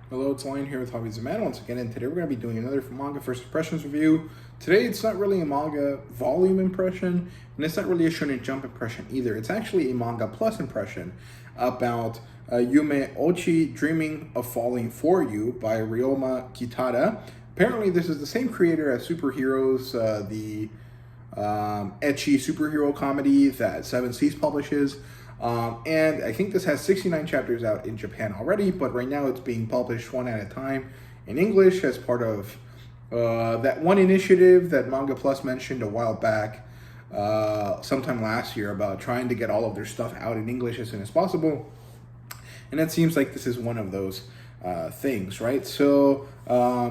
Hello, it's Lion here with Hobbies of Man once again, and today we're going to be doing another manga first impressions review. Today it's not really a manga volume impression, and it's not really a Shonen Jump impression either. It's actually a manga plus impression about Yumeochi Dreaming of Falling For You by Ryoma Kitada. Apparently this is the same creator as Superheroes, the ecchi superhero comedy that Seven Seas publishes. And I think this has 69 chapters out in Japan already, but right now it's being published one at a time in English as part of that one initiative that Manga Plus mentioned a while back, sometime last year, about trying to get all of their stuff out in English as soon as possible. And it seems like this is one of those things, right? So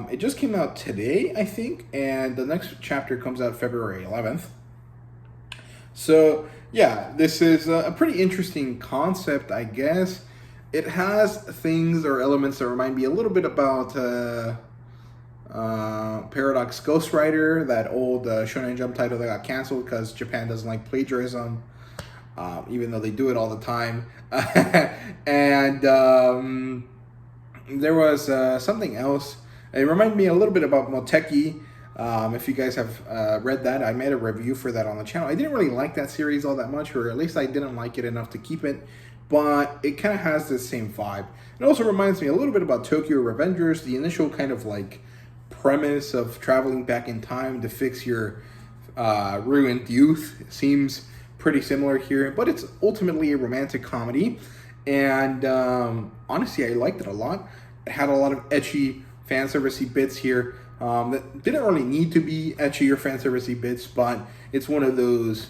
it just came out today, I think, and the next chapter comes out February 11th. So yeah, this is a pretty interesting concept, I guess. It has things or elements that remind me a little bit about Paradox Ghostwriter, that old Shonen Jump title that got canceled because Japan doesn't like plagiarism, even though they do it all the time. And there was something else. It reminded me a little bit about Moteki. If you guys have read that, I made a review for that on the channel. I didn't really like that series all that much, or at least I didn't like it enough to keep it, but it kind of has the same vibe. It also reminds me a little bit about Tokyo Revengers, the initial kind of like premise of traveling back in time to fix your ruined youth. It seems pretty similar here, but it's ultimately a romantic comedy, and honestly, I liked it a lot. It had a lot of ecchi fan servicey bits here. That didn't really need to be ecchi or fanservice-y bits, but it's one of those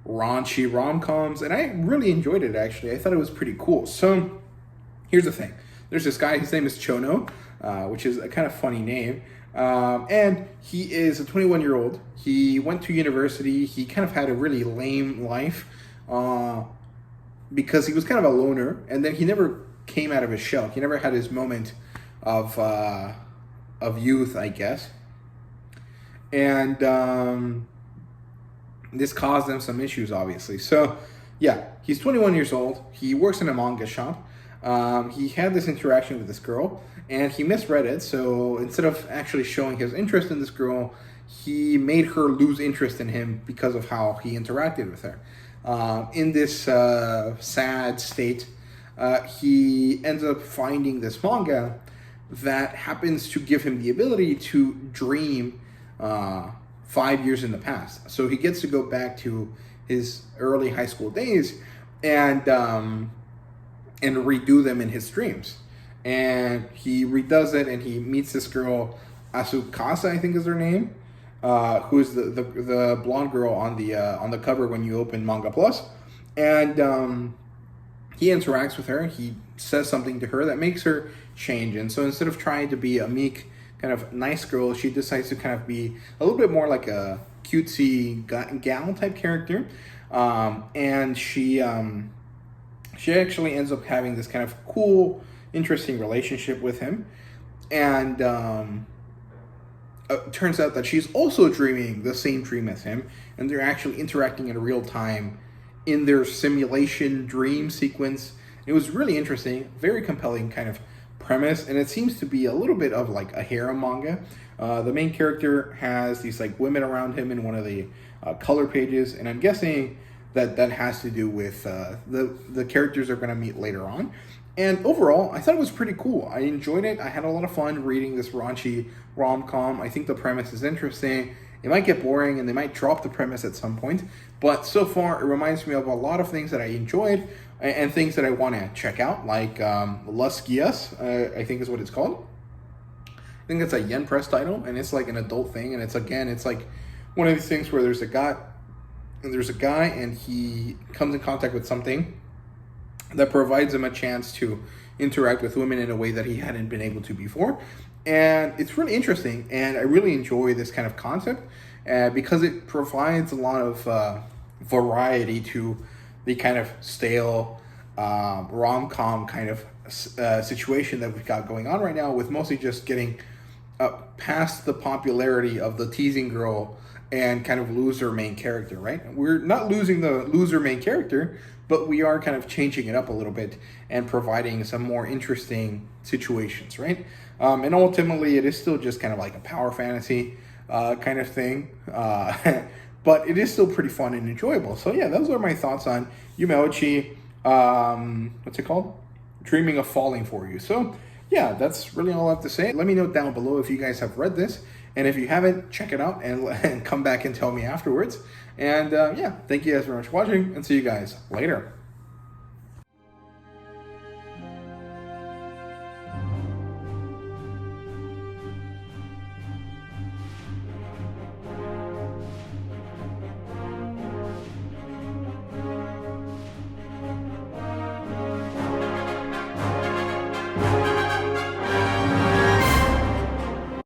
raunchy rom-coms, and I really enjoyed it, actually. I thought it was pretty cool. So, here's the thing. There's this guy, his name is Chono, which is a kind of funny name, and he is a 21-year-old. He went to university. He kind of had a really lame life because he was kind of a loner, and then he never came out of his shell. He never had his moment of youth, I guess. And this caused them some issues, obviously. So, yeah, he's 21 years old. He works in a manga shop. He had this interaction with this girl, and he misread it. So instead of actually showing his interest in this girl, he made her lose interest in him because of how he interacted with her. In this sad state, he ends up finding this manga that happens to give him the ability to dream 5 years in the past. So he gets to go back to his early high school days and redo them in his dreams. And he redoes it, and he meets this girl, Asukasa, I think is her name, who is the blonde girl on the cover when you open Manga Plus. And he interacts with her. He says something to her that makes her change. And so instead of trying to be a meek, kind of nice girl, she decides to kind of be a little bit more like a cutesy gal type character. And she actually ends up having this kind of cool, interesting relationship with him. And it turns out that she's also dreaming the same dream as him. And they're actually interacting in real time in their simulation dream sequence. It was really interesting, very compelling kind of premise, and it seems to be a little bit of like a harem manga. The main character has these like women around him in one of the color pages, and I'm guessing that has to do with the characters they're going to meet later on. And overall, I thought it was pretty cool. I enjoyed it. I had a lot of fun reading this raunchy rom-com. I think the premise is interesting. It might get boring, and they might drop the premise at some point. But so far, it reminds me of a lot of things that I enjoyed and things that I want to check out, like Las Guias, I think is what it's called. I think it's a Yen Press title, and it's like an adult thing. And it's like one of these things where there's a guy, and he comes in contact with something that provides him a chance to interact with women in a way that he hadn't been able to before. And it's really interesting, and I really enjoy this kind of concept because it provides a lot of variety to the kind of stale rom-com kind of situation that we've got going on right now, with mostly just getting past the popularity of the teasing girl and kind of lose our main character, right? We're not losing the loser main character, but we are kind of changing it up a little bit and providing some more interesting situations, right? And ultimately, it is still just kind of like a power fantasy kind of thing, but it is still pretty fun and enjoyable. So yeah, those are my thoughts on Yumeochi. What's it called? Dreaming of Falling for You. So yeah, that's really all I have to say. Let me know down below if you guys have read this, and if you haven't, check it out and come back and tell me afterwards. And yeah, thank you guys very much for watching, and see you guys later.